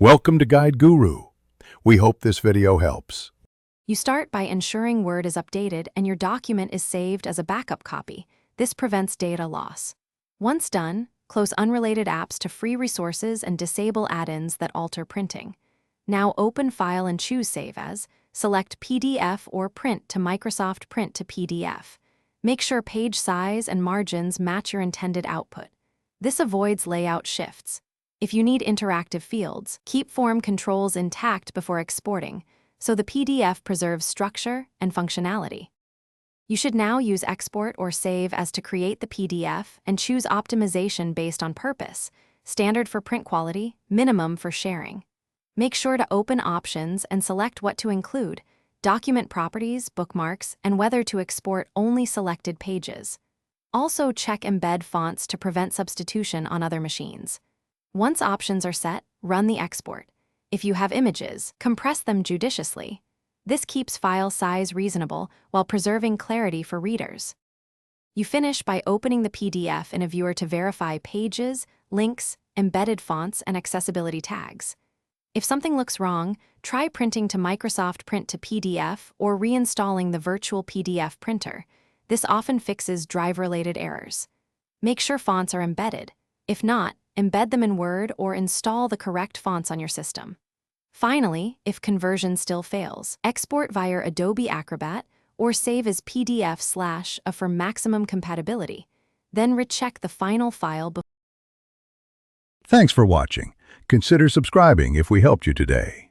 Welcome to Guide Guru. We hope this video helps. You start by ensuring Word is updated and your document is saved as a backup copy. This prevents data loss. Once done, close unrelated apps to free resources and disable add-ins that alter printing. Now open File and choose Save As. Select PDF or Print to Microsoft Print to PDF. Make sure page size and margins match your intended output. This avoids layout shifts. If you need interactive fields, keep form controls intact before exporting, so the PDF preserves structure and functionality. You should now use Export or Save As to create the PDF and choose optimization based on purpose, standard for print quality, minimum for sharing. Make sure to open Options and select what to include, document properties, bookmarks, and whether to export only selected pages. Also check Embed Fonts to prevent substitution on other machines. Once options are set, run the export. If you have images, compress them judiciously. This keeps file size reasonable while preserving clarity for readers. You finish by opening the PDF in a viewer to verify pages, links, embedded fonts, and accessibility tags. If something looks wrong, try printing to Microsoft Print to PDF or reinstalling the virtual PDF printer. This often fixes drive-related errors. Make sure fonts are embedded. If not, embed them in Word or install the correct fonts on your system. Finally, if conversion still fails, export via Adobe Acrobat or save as PDF/A for maximum compatibility. Then recheck the final file before. Thanks for watching. Consider subscribing if we helped you today.